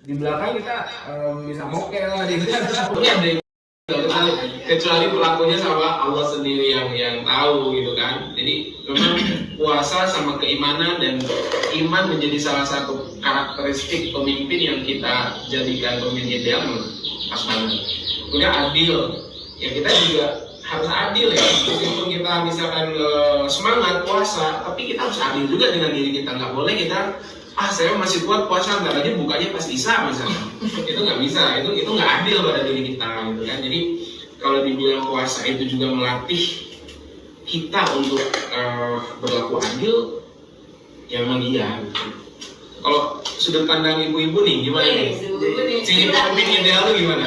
di belakang kita bisa mokel lah di ada kecuali pelakunya sama Allah sendiri yang tahu gitu kan. Jadi memang puasa sama keimanan, dan iman menjadi salah satu karakteristik pemimpin yang kita jadikan pemimpin ideal pas banget. Kemudian adil, ya kita juga harus adil ya. Meskipun kita misalkan semangat puasa, tapi kita harus adil juga dengan diri kita. Nggak boleh kita saya masih kuat puasa, nggak aja bukanya pas Isya misalnya. Itu nggak bisa, itu nggak adil pada diri kita gitu kan. Jadi kalau dibilang puasa itu juga melatih kita untuk berlaku adil, ya memang iya gitu. Kalau sudut pandang ibu-ibu nih gimana nih? Ciri pemimpin ideal lu gimana?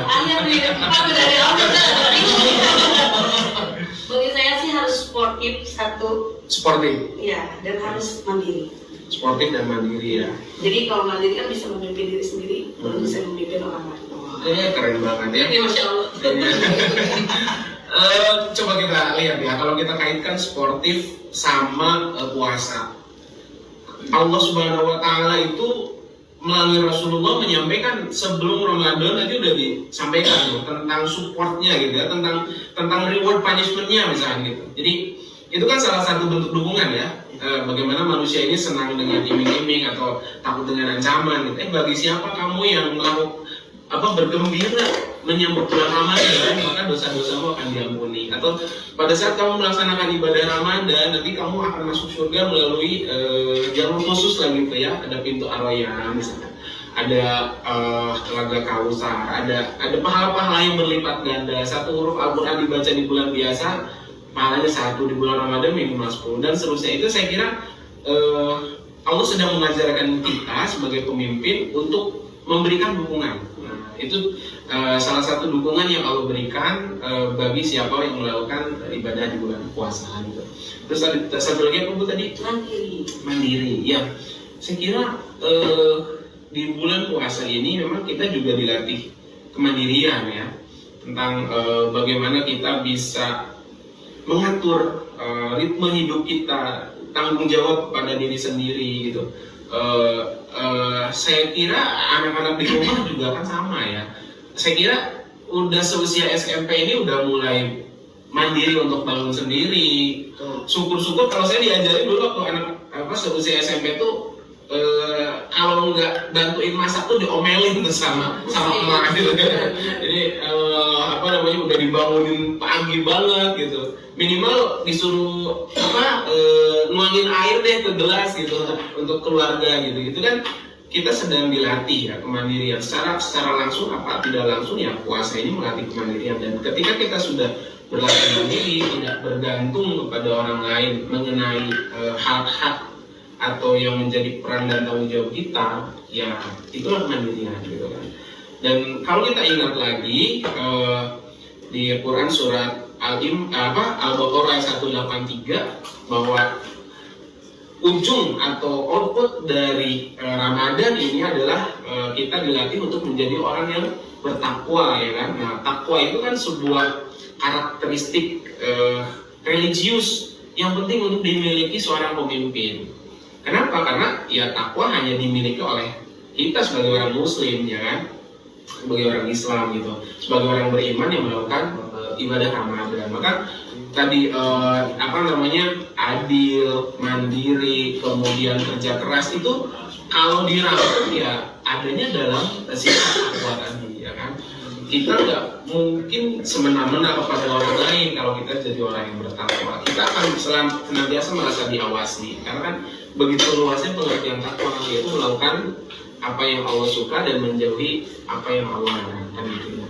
Bagi saya sih harus sportif satu. Sportif? Iya, dan harus mandiri. Sportif dan mandiri ya. Jadi kalau mandiri kan bisa memimpin diri sendiri, baru bisa memimpin orang lain. Keren banget ya. Ini Masya Allah. Coba kita lihat ya, kalau kita kaitkan sportif sama puasa. Allah Subhanahu wa Ta'ala itu melalui Rasulullah menyampaikan sebelum Ramadan aja udah disampaikan loh, tentang supportnya gitu ya, tentang reward punishmentnya misalnya gitu. Jadi itu kan salah satu bentuk dukungan ya. Bagaimana manusia ini senang dengan iming-iming atau takut dengan ancaman gitu. Bagi siapa kamu yang bergembira menyambut bulan Ramadan, maka dosa-dosamu akan diampuni. Atau pada saat kamu melaksanakan ibadah Ramadan, nanti kamu akan masuk surga melalui jalur khusus lagi gitu ya. Ada pintu Ar-Rayyan misalnya, ada Telaga Kausar, ada pahala-pahala yang berlipat ganda. Satu huruf Al-Quran dibaca di bulan biasa, pahalanya 1, di bulan Ramadan minimal 10, dan seterusnya. Itu saya kira Allah sedang mengajarkan kita sebagai pemimpin untuk memberikan dukungan. Nah, itu salah satu dukungan yang Allah berikan bagi siapa yang melakukan ibadah di bulan puasa gitu. Terus ada satu lagi apa Bu tadi? Mandiri. Ya, saya kira di bulan puasa ini memang kita juga dilatih kemandirian ya, tentang bagaimana kita bisa mengatur ritme hidup kita, tanggung jawab pada diri sendiri gitu. Saya kira anak-anak di rumah juga kan sama ya. Saya kira udah seusia SMP ini udah mulai mandiri untuk bangun sendiri. Syukur-syukur kalau saya diajarin dulu waktu seusia SMP tuh kalau nggak bantuin masak tuh diomelin tuh sama emak gitu. Jadi udah dibangunin pagi banget gitu. Minimal disuruh nuangin air deh ke gelas gitu untuk keluarga gitu. Itu kan kita sedang dilatih ya kemandirian secara langsung apa tidak langsung ya. Puasa ini melatih kemandirian, dan ketika kita sudah berlatih mandiri, tidak bergantung kepada orang lain mengenai hak-hak atau yang menjadi peran dan tanggung jawab kita, ya itulah kemandirian gitu kan. Dan kalau kita ingat lagi di Quran surat Al-Baqarah 183 bahwa ujung atau output dari Ramadan ini adalah kita dilatih untuk menjadi orang yang bertakwa ya kan. Nah, takwa itu kan sebuah karakteristik religius yang penting untuk dimiliki seorang pemimpin. Kenapa? Karena ya takwa hanya dimiliki oleh kita sebagai orang Muslim ya kan, sebagai orang Islam gitu, sebagai orang beriman yang melakukan ibadah Ramadan. Maka tadi adil, mandiri, kemudian kerja keras itu kalau dirangkum ya adanya dalam sifat takwa tadi ya kan. Kita nggak mungkin semena-mena kepada orang lain kalau kita jadi orang yang bertakwa. Kita akan senantiasa merasa diawasi, karena kan begitu luasnya pengertian takwa, yaitu melakukan apa yang Allah suka dan menjauhi apa yang Allah larangkan gitu ya.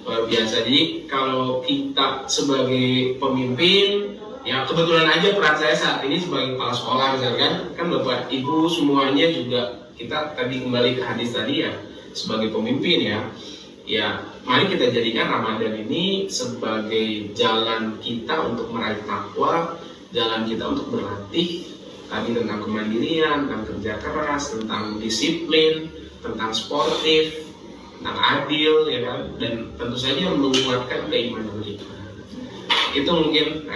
Luar biasa. Jadi kalau kita sebagai pemimpin, ya kebetulan aja peran saya saat ini sebagai kepala sekolah misalkan, kan Bapak Ibu semuanya juga kita tadi kembali ke hadis tadi ya, sebagai pemimpin ya mari kita jadikan Ramadan ini sebagai jalan kita untuk meraih takwa, jalan kita untuk berlatih tadi tentang kemandirian, tentang kerja keras, tentang disiplin, tentang sportif, tentang adil ya kan, dan tentu saja menguatkan keimanan kita. Itu mungkin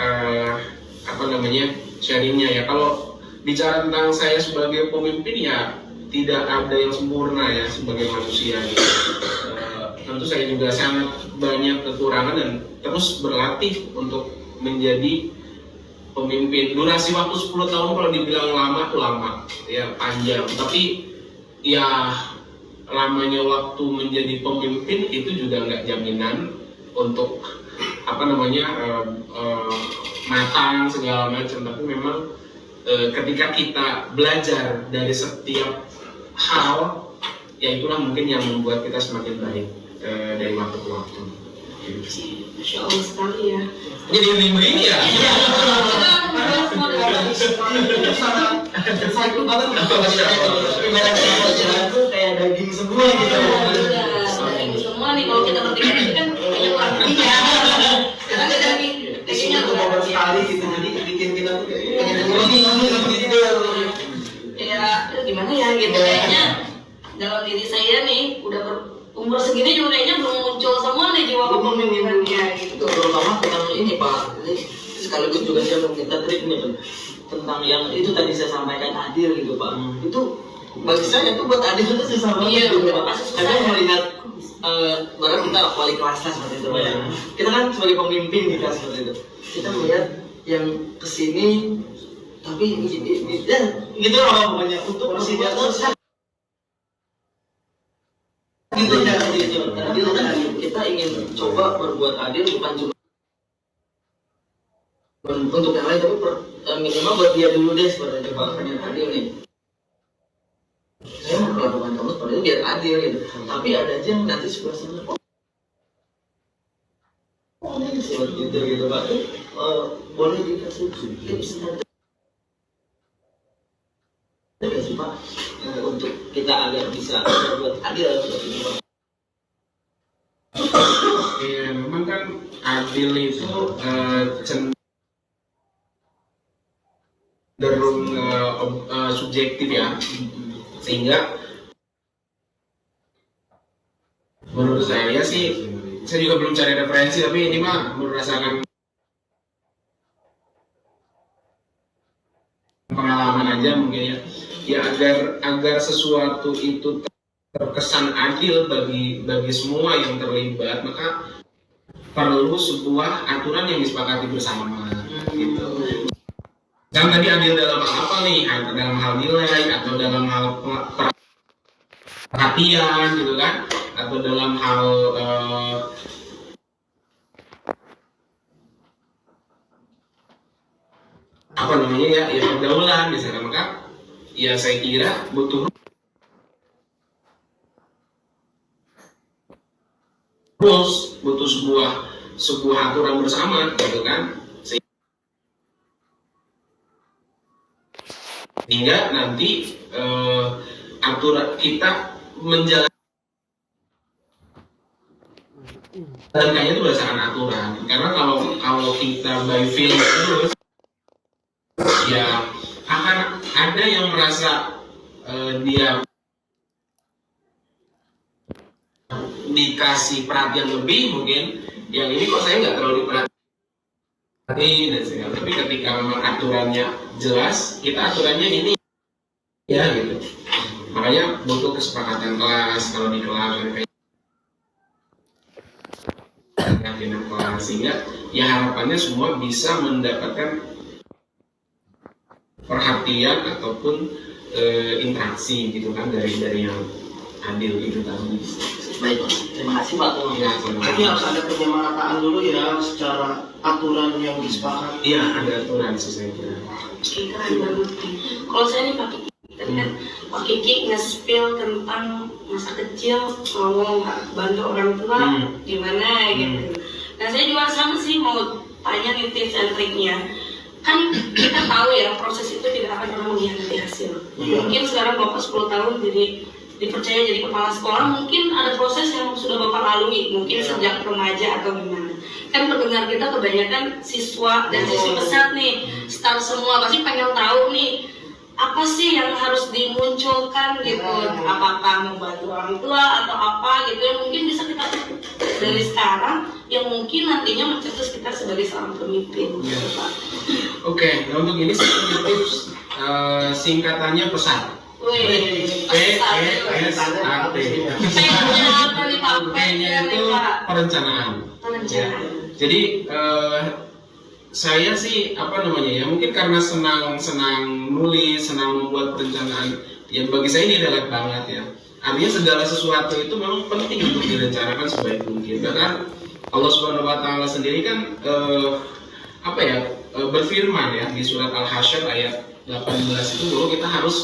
sharingnya ya. Kalau bicara tentang saya sebagai pemimpin ya tidak ada yang sempurna ya sebagai manusia gitu. Tentu saya juga sangat banyak kekurangan dan terus berlatih untuk menjadi pemimpin. Durasi waktu 10 tahun kalau dibilang lama tuh lama, ya panjang. Tapi ya lamanya waktu menjadi pemimpin itu juga nggak jaminan untuk matang segala macam. Tapi memang ketika kita belajar dari setiap hal, ya itulah mungkin yang membuat kita semakin baik dari waktu ke waktu. Masya Allah sekali ya. Jadi ini ya. Saya banget itu kayak daging semua gitu. Daging semua nih kalau kita ketika ini kan kayaknya kurang lebih ya. Karena dagingnya beberapa sekali gitu, jadi bikin kita tuh ya gimana ya gitu kayaknya dalam diri saya nih udah umur segini juga kayaknya belum muncul semua nih jiwa kepemimpinannya gitu. Terutama tentang ini Pak, ini sekaligus juga saya mau minta trik nih tentang yang itu tadi saya sampaikan adil gitu Pak. Itu bagi saya itu buat adil itu susah banget gitu Pak. Karena melihat bahkan kita wali kelasnya seperti itu Pak ya. Kita kan sebagai pemimpin kita seperti itu. Kita melihat yang kesini tapi gitu loh pokoknya untuk persediaan gitu ya adil dan adil. Kita ingin coba berbuat adil bukan cuma untuk yang lain tapi minimal buat dia dulu deh seperti itu Pak. Pengen adil nih, saya mau melakukan kamu seperti itu biar adil gitu. Tapi ada aja yang nanti sebelah sana seperti itu gitu Pak. Boleh dikasih tips nanti sih Pak untuk kita agar bisa berbuat adil seperti itu Pak. Iya, memang kan adil itu cenderung subjektif ya, sehingga menurut saya sih, saya juga belum cari referensi tapi ini mah merasakan pengalaman aja mungkin ya agar sesuatu itu terkesan adil bagi semua yang terlibat, maka perlu sebuah aturan yang disepakati bersama gitu. Dan tadi adil dalam hal apa nih? Dalam hal nilai atau dalam hal perhatian gitu kan? Atau dalam hal ya pergaulan misalnya. Maka ya saya kira butuh rules, butuh sebuah aturan bersama gitu kan, sehingga nanti aturan kita menjalankan itu berdasarkan aturan. Karena kalau kita by feel terus, ya akan ada yang merasa dia dikasih perhatian lebih, mungkin yang ini kok saya nggak terlalu diperhatiin dan segala. Tapi ketika memang aturannya jelas, kita aturannya ini ya gitu. Makanya butuh kesepakatan kelas kalau di kelas keyakinan kelas, sehingga ya harapannya semua bisa mendapatkan perhatian ataupun interaksi gitu kan dari yang adil itu tadi. Baik Pak, terima kasih Pak. Jadi harus ada penyamataan dulu ya secara aturan yang disepakati. Iya, ada aturan sih saya kira. Keren banget nih. Kalau saya nih Pak Kiki, tadi kan Pak Kiki nge-spill tentang masa kecil mau bantu orang tua gimana gitu. Nah saya juga sama sih mau tanya nih tips and triknya. Kan kita tahu ya proses itu tidak akan pernah mengkhianati hasil. Mungkin sekarang Bapak 10 tahun dipercaya jadi kepala sekolah, mungkin ada proses yang sudah Bapak lalui, mungkin sejak remaja atau gimana. Kan pendengar kita kebanyakan siswa dan siswi pesat nih, start semua pasti pengen tahu nih apa sih yang harus dimunculkan gitu, apakah membantu orang tua atau apa gitu yang mungkin bisa kita dari sekarang yang mungkin nantinya mencetus kita sebagai seorang pemimpin. Oke, nah untuk ini tips singkatannya pesan. Wih, PSAT. P-nya apa nih Pak? P-nya itu perencanaan. Perencanaan. Jadi saya sih apa namanya ya, mungkin karena senang nulis, senang membuat perencanaan, yang bagi saya ini relate banget ya. Artinya segala sesuatu itu memang penting untuk direncanakan sebaik mungkin. Karena Allah Subhanahu Wa Taala sendiri kan berfirman ya di surat Al-Hasyr ayat 18 itu bahwa kita harus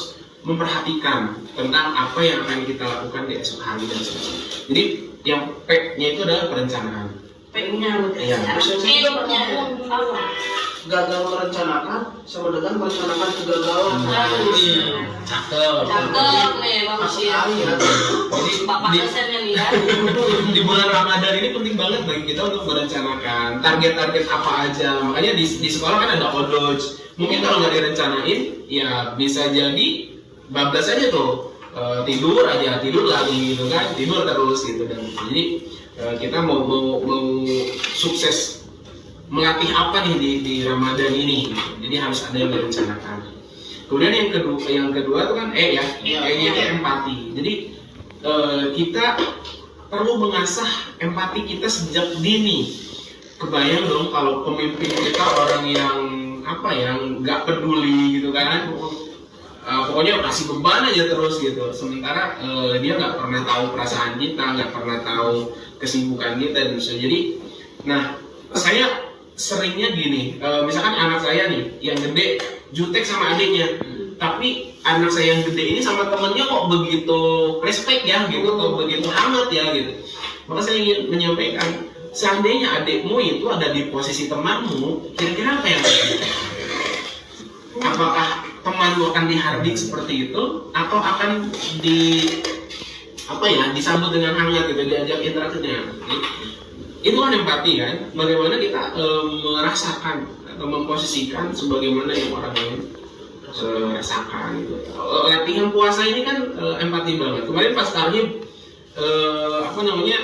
memperhatikan tentang apa yang akan kita lakukan di esok hari dan seterusnya. Jadi yang P-nya itu adalah perencanaan. P-nya Iya. P-nya apa? Gagal merencanakan sama dengan merencanakan kegagalan. Cakep. Cakep nih bagus ya. Jadi Bapak dosennya nih ya. di bulan Ramadan ini penting banget bagi kita untuk merencanakan target-target apa aja. Makanya di sekolah kan ada odoj. Mungkin kalau nggak direncanain, ya bisa jadi bablas aja tuh. Tidur lagi gitu kan, tidur terus gitu. Dan jadi kita mau sukses melatih apa nih di Ramadan ini, jadi harus ada yang direncanakan. Kemudian yang kedua itu kan E ya, E-nya itu empati. Jadi kita perlu mengasah empati kita sejak dini. Kebayang dong kalau pemimpin kita orang yang nggak peduli gitu kan, pokoknya kasih beban aja terus gitu. Sementara dia nggak pernah tahu perasaan kita, nggak pernah tahu kesibukan kita dan bisa jadi. Nah, saya seringnya gini, misalkan anak saya nih yang gede jutek sama adiknya, tapi anak saya yang gede ini sama temennya kok begitu respect ya gitu, kok begitu hangat ya gitu. Maka saya ingin menyampaikan, seandainya adikmu itu ada di posisi temanmu, kira-kira apa yang terjadi? Apakah temanmu akan dihardik seperti itu, atau akan disambut dengan hangat gitu, diajak interaksinya? Itu kan empati kan, bagaimana kita merasakan atau memposisikan sebagaimana yang orang lain rasakan gitu. Latihan puasa ini kan empati banget. Kemarin pas Tarhib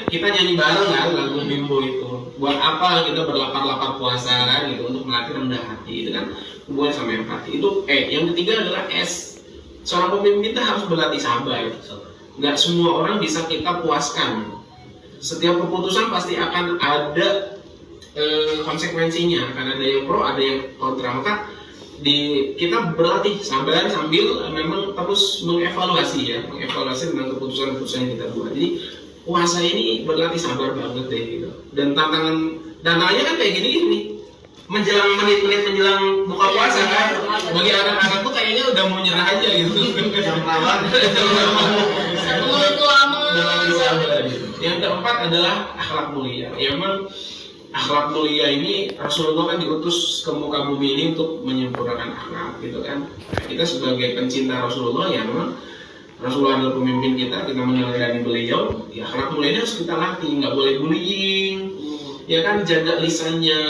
kita nyanyi bareng kan lagu Bimbo itu. Buat apa kita berlapar-lapar puasa kan gitu, untuk melatih rendah hati. Itu kan hubungan sama empati. Itu yang ketiga adalah S. Seorang pemimpin kita harus berlatih sabar. Nggak semua orang bisa kita puaskan. Setiap keputusan pasti akan ada konsekuensinya, akan ada yang pro, ada yang kontra. Maka kita berlatih sabar sambil memang terus mengevaluasi tentang keputusan-keputusan yang kita buat. Jadi puasa ini berlatih sabar banget deh gitu. Dan tantangannya kan kayak gini menjelang menit-menit menjelang buka puasa kan, bagi anak-anak tuh kayaknya udah mau nyerah aja gitu. Jam lawan. Sebelum itu lama. Yang keempat adalah akhlak mulia. Ya memang akhlak mulia ini Rasulullah kan diutus ke muka bumi ini untuk menyempurnakan akhlak gitu kan. Kita sebagai pencinta Rasulullah ya memang Rasulullah adalah pemimpin kita meneladani beliau. Ya akhlak mulia ini harus kita latih, nggak boleh bullying. Ya kan, jaga lisannya,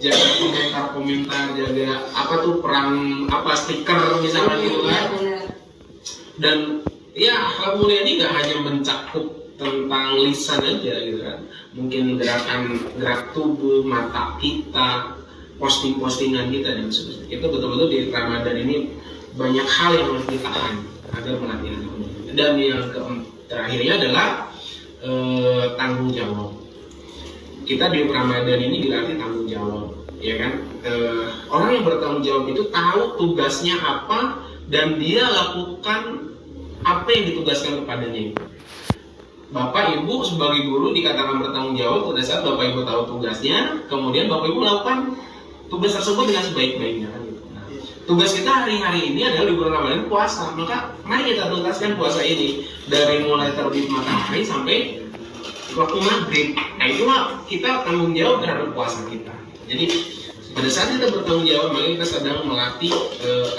jaga komentar, jaga perang stiker misalnya gitu kan. Dan ya akhlak mulia ini nggak hanya mencakup tentang lisan aja gitu kan, mungkin gerak tubuh, mata kita, postingan kita dan sebagainya. Itu betul-betul di Ramadan ini banyak hal yang harus ditahan agar melatih. Dan yang terakhirnya adalah tanggung jawab. Kita di Ramadan ini dilatih tanggung jawab, ya kan? Orang yang bertanggung jawab itu tahu tugasnya apa dan dia lakukan apa yang ditugaskan kepadanya. Bapak Ibu sebagai guru dikatakan bertanggung jawab pada saat Bapak Ibu tahu tugasnya, kemudian Bapak Ibu melakukan tugas tersebut dengan sebaik-baiknya. Nah, tugas kita hari-hari ini adalah di bulan Ramadan puasa, maka mari kita tuntaskan puasa ini dari mulai terbit matahari sampai waktu maghrib. Nah itulah kita tanggung jawab terhadap puasa kita. Jadi pada saat kita bertanggung jawab, maka kita sedang melatih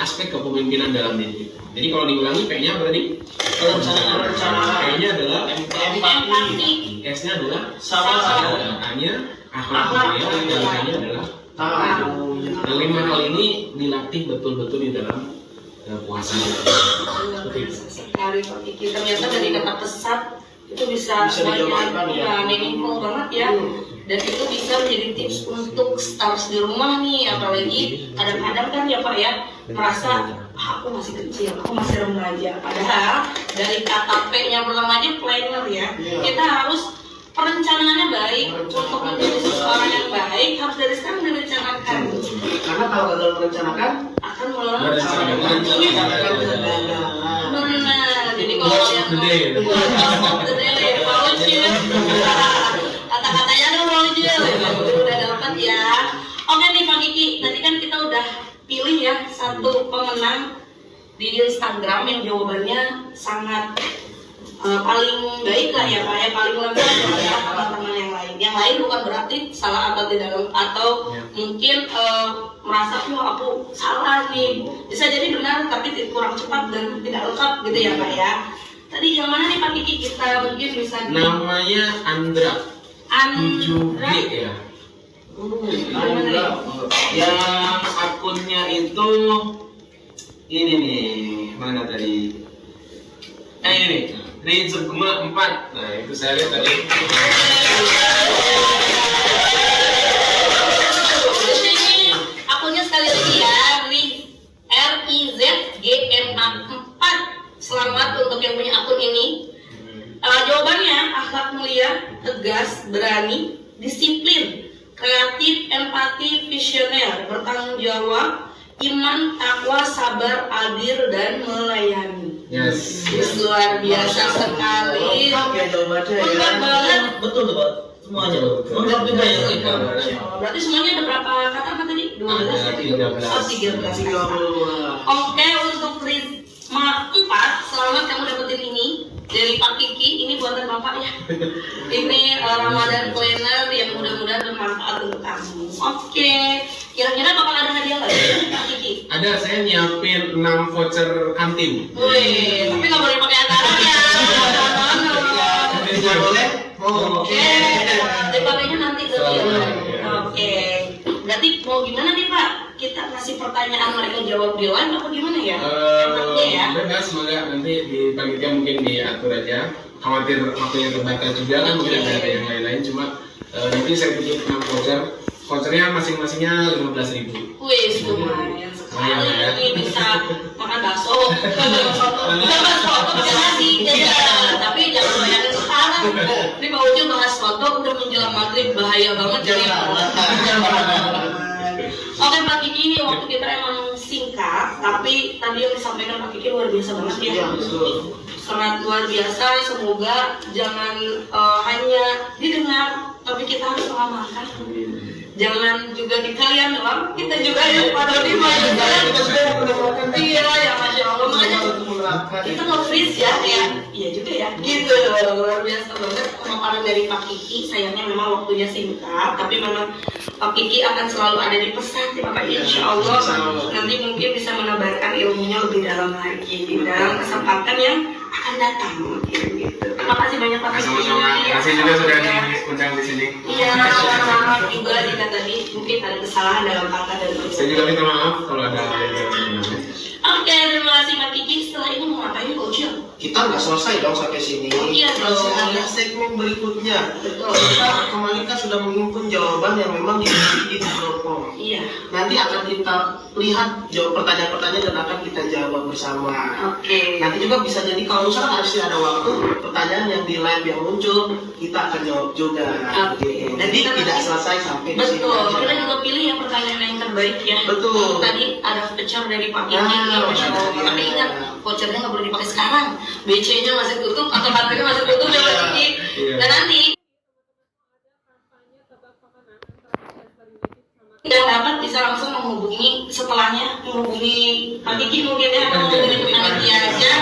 aspek kepemimpinan dalam diri kita. Jadi kalau diulangi, P-nya apa tadi? Perencanaan. P-nya adalah Empati. S-nya adalah Sabar. A-nya akhlak mulia, dan K-nya adalah Tahu. dan 5 hal ini dilatih betul-betul di dalam puasa. Sekali Pak Kiki, ternyata dari kata pesat itu bisa dijabarkan ya. meaningful banget ya. Dan itu bisa menjadi tips untuk stars di rumah nih, apalagi kadang-kadang kan ya Pak ya merasa aku masih kecil, aku masih remaja. Padahal dari kata P-nya pertama aja planner ya. Iya. Kita harus perencanaannya baik. Untuk menjadi seseorang yang baik harus dari sekarang direncanakan. Karena kalau gagal merencanakan Akan Merencanakan. benar. Jadi kalau yang Gede. gede, Paujil. Kata-katanya dong Paujil. Udah dapat ya. Oke nih Pak Kiki, tadi kan kita udah pilih ya satu pemenang di Instagram yang jawabannya sangat paling baik lah ya Pak ya, paling lengkap daripada teman-teman yang lain. Yang lain bukan berarti salah atau tidak atau mungkin merasa wah aku salah nih, bisa jadi benar tapi kurang cepat dan tidak lengkap gitu ya Pak ya. Tadi yang mana nih Pak Kiki, kita mungkin bisa Namanya Andra 7G ya. Yang akunnya itu ini nih, mana tadi? Ini nih, Rizegma 4. Nah, itu saya lihat tadi. Ini akunnya sekali lagi ya, RIZGMA 4. Selamat untuk yang punya akun ini. Jawabannya akhlak mulia, tegas, berani, disiplin, kreatif, empati, visioner, bertanggung jawab, iman, takwa, sabar, adil, dan melayani. Yes. Luar biasa sekali. lengkap ya jawabannya ya. Lengkap banget. Betul tuh Pak, semuanya loh. Lengkap juga ya. Berarti semuanya ada berapa kata apa tadi? 12 Ada 13. Oh, 13 kata. 32. Oke, untuk Risma 4, selamat kamu dapetin ini dari Pak Kiki. Ini buatan Bapak ya. Ini Ramadan planner yang mudah-mudahan bermanfaat untuk kamu. Oke, kira-kira bakal ada hadiah lagi Pak Kiki? Ada, saya nyiapin 6 voucher kantin. Wih, tapi nggak boleh pakai anggarannya. Nggak boleh? Oke, dipakainya nanti dulu ya. Oke, berarti mau gimana nih Pak? Kita kasih pertanyaan mereka jawab di live apa gimana ya? Enaknya ya. Bebas, semoga nanti di panitia mungkin diatur aja. Khawatir waktunya terbatas juga kan, mungkin ada yang lain-lain. Cuma nanti saya titip 6 voucher. Vouchernya masing-masingnya 15.000. Wih, lumayan sekali. Ini bisa makan bakso. Bisa bahas foto bisa nasi. Tapi jangan bayangin sekarang. Ini Pak Ujo bahas foto udah menjelang maghrib, bahaya banget jadi. Oke Pak Kiki, ini waktu kita emang singkat, tapi tadi yang disampaikan Pak Kiki luar biasa banget ya. Iya, betul. Sangat luar biasa. Semoga jangan hanya didengar, tapi kita harus mengamalkan. Jangan juga di kalian doang, kita juga ya pada di mana. Iya ya, Masya Allah. Makanya kita nge-freeze ya, iya juga ya. Gitu, luar biasa banget pemaparan dari Pak Kiki. Sayangnya memang waktunya singkat, tapi memang Pak Kiki akan selalu ada di pesan ya Pak. Insya Allah nanti mungkin bisa menebarkan ilmunya lebih dalam lagi dalam kesempatan yang akan datang mungkin gitu. Terima kasih banyak Pak Kiki. Sama-sama. Terima kasih juga sudah diundang di sini. Iya, maaf juga jika tadi mungkin ada kesalahan dalam kata dan Saya tulisan. juga minta maaf kalau ada yang Oke, terima kasih Pak Kiki. Setelah ini mau ngapain Pak Ucil? Kita nggak selesai dong sampai sini. Iya dong. Masih ada segmen berikutnya. Betul. Kita kemarin kan sudah menghimpun jawaban yang memang diikuti di Google Form. Iya. Nanti akan kita lihat jawab pertanyaan-pertanyaan dan akan kita jawab bersama. Oke. Nanti juga bisa jadi kalau misalnya masih ada waktu, pertanyaan yang di live yang muncul kita akan jawab juga. Oke. Jadi tidak selesai sampai di sini. Betul. aja. Kita juga pilih yang pertanyaan yang terbaik ya. Betul. Tadi ada voucher dari Pak Kiki. Masya Allah. Tapi ingat, vouchernya nggak boleh dipakai sekarang. BC-nya masih tutup atau kantornya masih tutup ya Pak Kiki. Iya. Dan nanti tidak dapat bisa langsung menghubungi setelahnya, menghubungi Pak Kiki mungkin ya, atau menghubungi panitia aja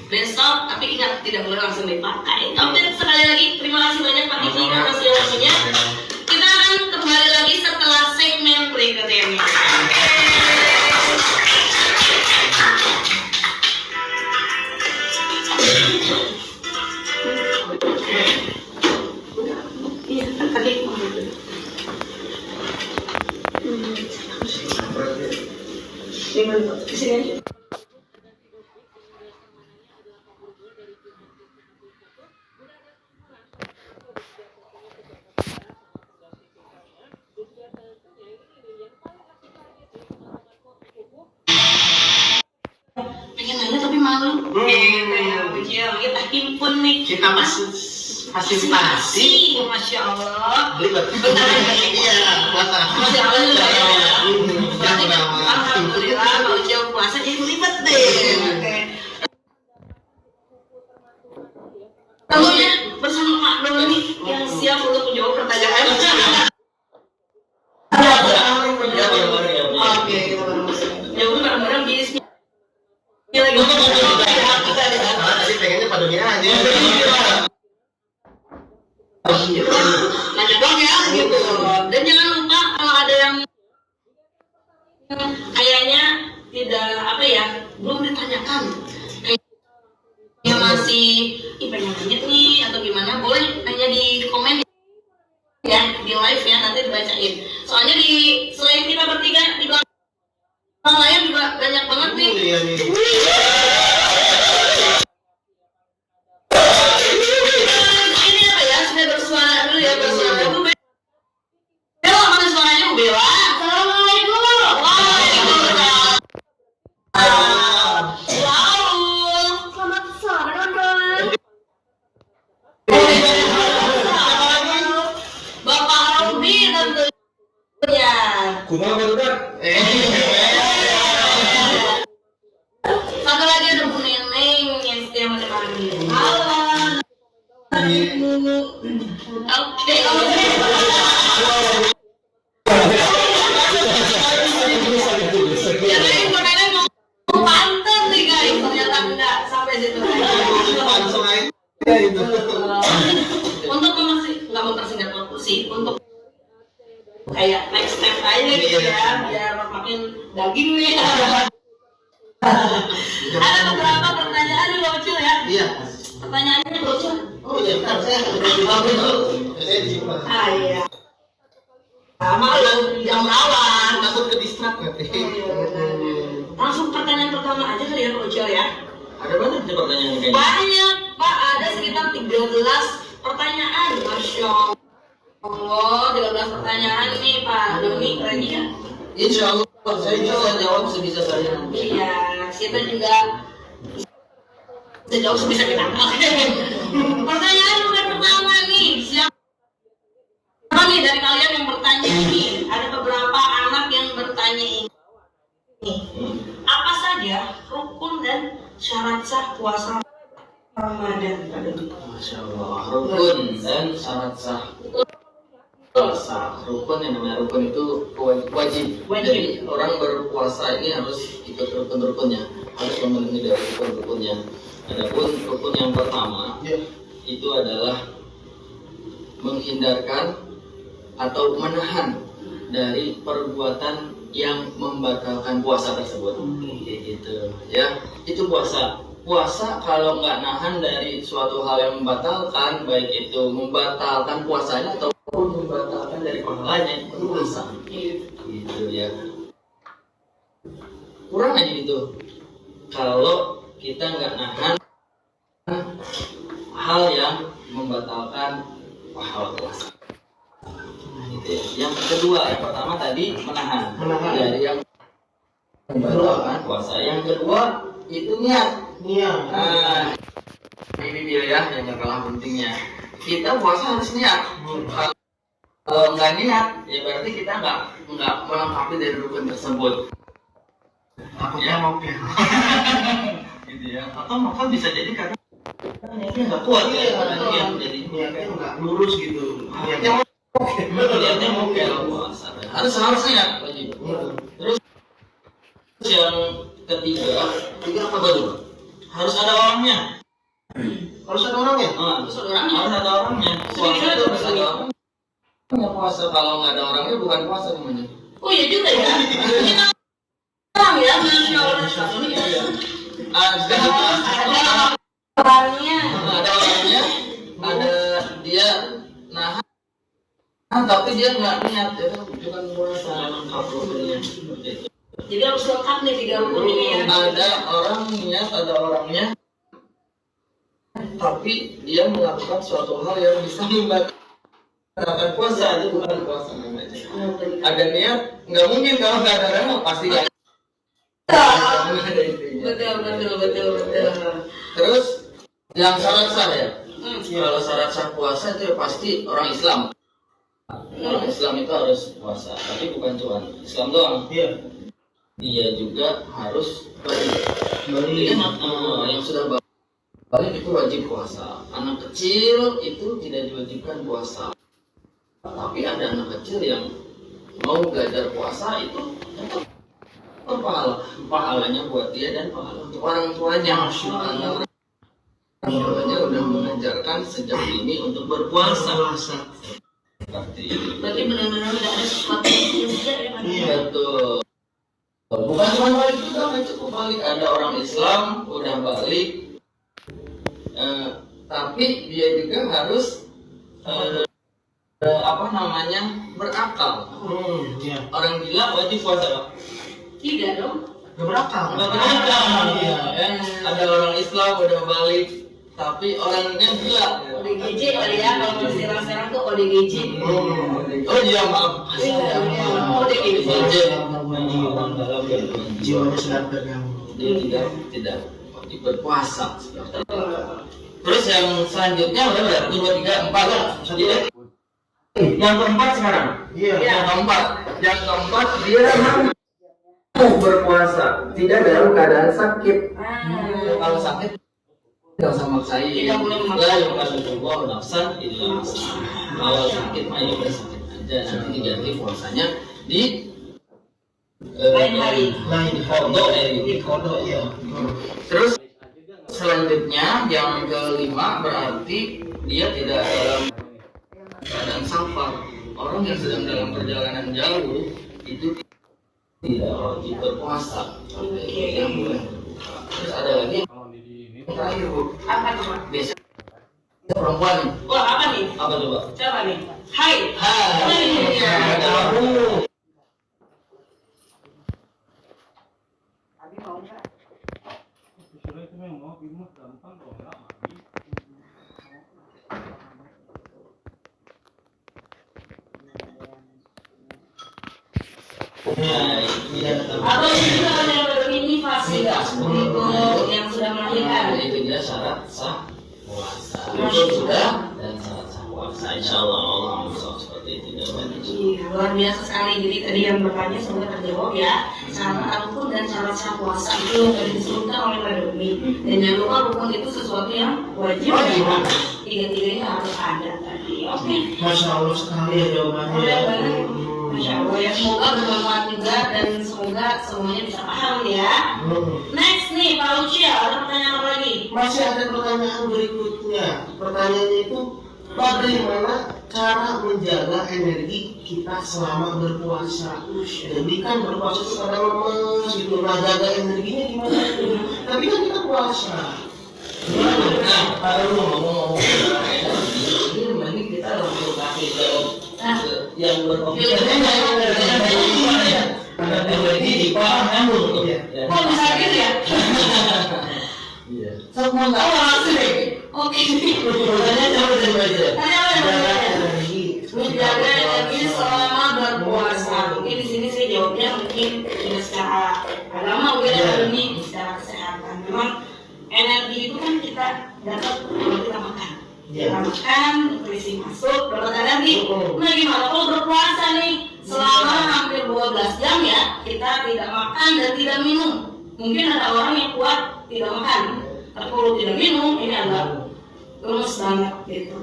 besok. Tapi ingat, tidak boleh langsung dipakai. Oke, sekali lagi terima kasih banyak Pak Kiki atas ilmunya. Kita akan kembali lagi setelah segmen berikutnya. Iya, tadi mau gitu. Di sini aja. malu gitu ya Ucil, kita himpun nih Kita fasilitasi. Masya Allah Belibet. Iya, puasa. Masya Allah juga ya berarti kan Jangan. alhamdulillah Pak Ucil puasa jadi belibet deh. Oke. Tentunya bersama Mak Doni yang siap untuk menjawab pertanyaan. Ya baru-baru ya. Oke, kita baru masuk. Ya udah bareng-bareng di sini lagi. Ah, tadi pengennya pada dunia aja. Nanya dong ya gitu. Dan jangan lupa kalau ada yang kayaknya tidak apa ya, belum ditanyakan. Yang masih pengen nanya nih atau gimana, boleh nanya di komen ya, di live ya, nanti dibacain. Soalnya di selain kita bertiga di belakang layar juga banyak banget nih. Iya nih. Ini apa ya, sudah bersuara dulu ya, bersuara dulu. Bella, mana suaranya Bu Bella? Assalamualaikum. Waalaikumsalam. Wow, selamat sore teman-teman. Bapak Robi tentunya. Kumaha barudak? Satu lagi ada Bu Neneng yang setia menemani. Halo. Oke. Jadi Bu Neneng mau pantun nih guys, ternyata enggak sampai situ. Langsung aja itu. Untuk nggak mempersingkat waktu sih, untuk kayak next step aja gitu ya, biar makin daging nih. Ada beberapa pertanyaan nih Bocil ya. Iya. Pertanyaannya Bocil. Oh iya, bentar saya ambil dulu. Saya di sini. Ah iya. Sama lu jam rawan. Takut ke distrak nanti. Langsung pertanyaan pertama aja kali ya Bocil ya. Ada banyak nih pertanyaan kayaknya. Banyak Pak, ada sekitar 13 pertanyaan. Masya Allah, 13 pertanyaan nih Pak Doni, keren ya. Insya Allah saya bisa jawab sebisa saya. Iya, kita juga bisa jawab sebisa kita. Oke. Pertanyaan nomor pertama nih, siapa nih dari kalian yang bertanya ini? Ada beberapa anak yang bertanya ini. Apa saja rukun dan syarat sah puasa Ramadan? Masya Allah, rukun dan syarat sah puasa. Rukun, yang namanya rukun itu wajib. Jadi orang berpuasa ini harus ikut rukun-rukunnya, harus memenuhi dari rukun-rukunnya. Adapun rukun yang pertama itu adalah menghindarkan atau menahan dari perbuatan yang membatalkan puasa tersebut. Gitu ya, itu puasa. Puasa kalau nggak nahan dari suatu hal yang membatalkan, baik itu membatalkan puasanya ataupun membatalkan dari pahalanya, itu puasa. Gitu ya. Kurang aja gitu. Kalau kita nggak nahan hal yang membatalkan pahala puasa. Gitu ya. Yang kedua, yang pertama tadi menahan dari yang membatalkan puasa. Yang kedua itu niat. Nah, ini dia ya yang kalah pentingnya. Kita puasa harus niat. Kalau nggak niat, ya berarti kita nggak melengkapi dari rukun tersebut. Takutnya mau ya. Gitu ya. Atau maka bisa jadi karena niatnya nggak kuat ya. Jadi Niatnya nggak lurus gitu. niatnya mau kayak puasa. Harus niat wajib. Terus yang ketiga Apa baru? harus ada orangnya. Harus ada orangnya. Harus ada orangnya. Harus ada orangnya. Puasa itu harus ada orangnya. Puasa kalau nggak ada orangnya bukan puasa namanya. Oh iya juga ya. Kita orang ya, Masya Allah. Ada Orangnya. ada orangnya, ada dia nahan, tapi dia nggak niat, itu bukan puasa. Lengkap rukunnya seperti itu. Jadi harus lengkap nih 3 rukun ini ya. Ada orang niat, ada orangnya, tapi dia melakukan suatu hal yang bisa membatalkan puasa, itu bukan puasa namanya. Ada niat, nggak mungkin kalau nggak ada orang pasti nggak ada intinya. Betul. Terus yang syarat sah ya. Hmm. Kalau syarat sah puasa itu pasti orang Islam. Orang Islam itu harus puasa, tapi bukan cuma Islam doang. Iya. Dia juga harus balik. Yang sudah balik itu wajib puasa. Anak kecil itu tidak diwajibkan puasa. Tapi ada anak kecil yang mau belajar puasa itu tetap pahalanya buat dia dan pahala untuk orang tuanya. Karena orang tuanya udah mengajarkan sejak dini untuk berpuasa. Seperti itu. Berarti benar-benar udah ada sesuatu yang diajar ya Pak? Iya betul. Bukan cuma balik juga, nggak cukup balik. Ada orang Islam udah balik, tapi dia juga harus berakal. Iya. Orang gila wajib puasa Pak. Tidak dong. Gak berakal. Nggak berakal. Iya. Ada orang Islam udah balik, tapi orangnya gila. ODGJ kali ya, kalau sekarang tuh ODGJ. Oh iya maaf. ODGJ. Orang dalam Jiwanya sedang terganggu. dia tidak wajib berpuasa. Terus yang selanjutnya udah 1, 2, 3, 4 lah. Yang keempat sekarang. Iya. Yang keempat dia mau berpuasa, tidak dalam keadaan sakit. Kalau sakit tidak usah maksain. Tidak boleh memaksa. La yukallifullahu nafsan illa wus'aha. Kalau sakit mah ya udah sakit aja, nanti diganti puasanya di Lain hari. kodok ya. Terus selanjutnya yang kelima berarti dia tidak dalam keadaan safar. Orang yang sedang dalam perjalanan jauh itu tidak wajib berpuasa. Yang boleh. Terus ada lagi yang terakhir Bu. Apa tuh Pak? Biasanya perempuan. Wah, apa nih? Apa coba? Siapa nih? Hai. Ada aku. Atau juga ada yang begini fasilitas begitu yang sudah melahirkan. Itu dia syarat sah puasa. Sudah dan syarat sah puasa. Insya Allah seperti itu jawabannya. Iya, luar biasa sekali. Jadi tadi yang bertanya semoga terjawab ya. Syarat rukun dan syarat sah puasa itu yang disebutkan oleh Pak Doni. Dan jangan lupa rukun itu sesuatu yang wajib. Tiga-tiganya harus ada tadi. Oke. Masya Allah sekali ya jawabannya. Boleh banget. Masya Allah ya, semoga bermanfaat juga dan semoga semuanya bisa paham ya. Next nih Pak Lucia, ada pertanyaan apa lagi? Masih ada pertanyaan berikutnya. Pertanyaannya itu bagaimana cara menjaga energi kita selama berpuasa? Jadi kan berpuasa itu kadang lemes gitu. Nah, jaga energinya gimana? Tapi kan kita puasa. Nah, kalau ngomong-ngomong ini lagi kita langsung kasih jawab yang berkompeten ada energi di paham kamu. Kok bisa gitu ya? Iya. Semua nggak asli. Oke. Pertanyaan jawab dari aja. Menjaga energi selama berpuasa. Mungkin di sini saya jawabnya mungkin tidak secara agama, mungkin ini secara kesehatan. Memang energi itu kan kita dapat kalau kita makan. Kita makan, nutrisi masuk, dapat energi. Nah gimana kalau berpuasa nih selama hampir 12 jam ya kita tidak makan dan tidak minum. Mungkin ada orang yang kuat tidak makan, tapi kalau tidak minum ini agak lemes banget gitu.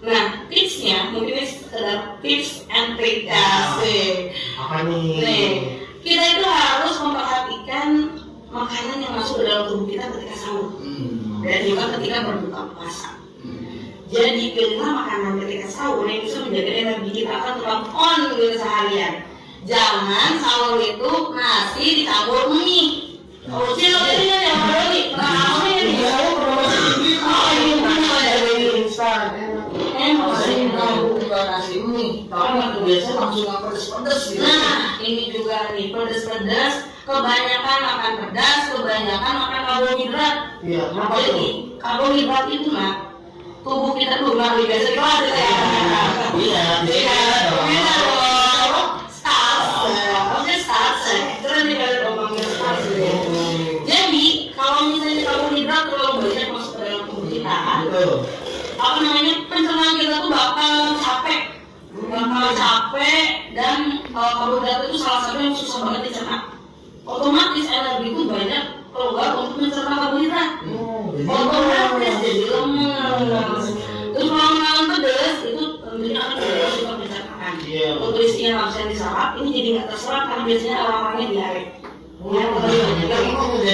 Nah tipsnya mungkin ini sekedar tips and trick asik. Apa nih? Nih kita itu harus memperhatikan makanan yang masuk ke dalam tubuh kita ketika sahur dan juga ketika berbuka puasa. Jadi pilihlah makanan ketika sahur yang bisa menjaga energi kita akan tetap on gitu seharian. Jangan sahur itu nasi dicampur mie. Kalau cilo ini kan yang baru nih, pernah ini nih. Oh ini mana ada instan. Bukan nasi mie, tapi biasanya langsung makan pedas-pedas gitu. Nah ini juga nih pedas-pedas. Kebanyakan makan pedas, kebanyakan makan karbohidrat. Iya. Jadi karbohidrat itu nak tubuh kita tuh nggak biasa kelas ya. Iya. Jadi karbohidrat itu salah satu yang susah banget dicerna. Otomatis energi itu banyak keluar untuk mencerna karbohidrat. Otomatis jadi lemes. Terus kalau makan pedas itu tentunya akan tidak suka pencernaan. Nutrisinya nggak bisa diserap, ini jadi nggak terserap karena biasanya orang-orangnya diare. Ya,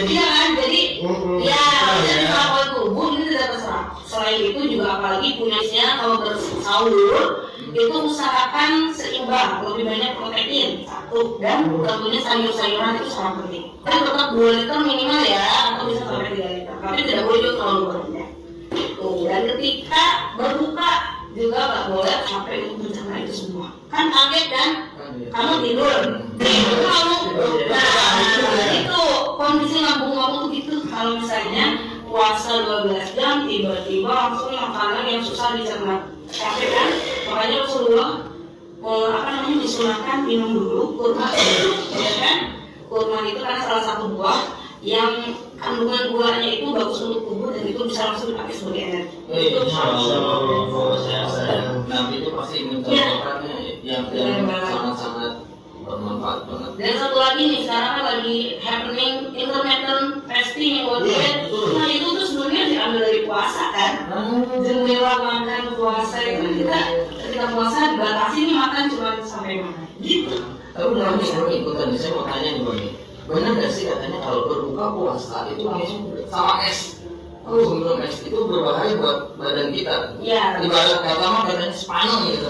iya kan, jadi ya jadi kalau tubuh ini tidak terserap. Selain itu juga apalagi kunyitnya kalau bersahur itu usahakan seimbang, lebih banyak protein satu dan tentunya sayur-sayuran itu sangat penting. Dan tetap 2 liter minimal ya, atau bisa sampai 3 liter. Tapi tidak boleh juga terlalu banyak. Dan ketika berbuka juga nggak boleh sampai untuk mencerna itu semua. Kan kaget kan? Kamu tidur. Kamu, nah itu kondisi lambung kamu tuh gitu. Kalau misalnya puasa 12 jam tiba-tiba langsung makanan yang susah dicerna. Capek kan? Makanya Rasulullah disunahkan minum dulu kurma, ya kan? Kurma itu kan salah satu buah yang kandungan gulanya itu bagus untuk tubuh dan itu bisa langsung dipakai sebagai energi. Itu nanti itu pasti mencontohkannya yang sangat-sangat bermanfaat banget. Dan satu lagi nih, sekarang kan lagi happening intermittent fasting yang buat nah itu tuh sebenarnya diambil dari puasa kan. Jendela makan puasa itu kita ketika puasa dibatasi nih makan cuma sampai mana gitu. Tapi benar nih ikutan nih, saya mau tanya nih Bang. Benar nggak sih katanya kalau berbuka puasa itu langsung sama es? Sebelum es itu berbahaya buat badan kita. Iya. Ibarat kata mah katanya Spanyol gitu.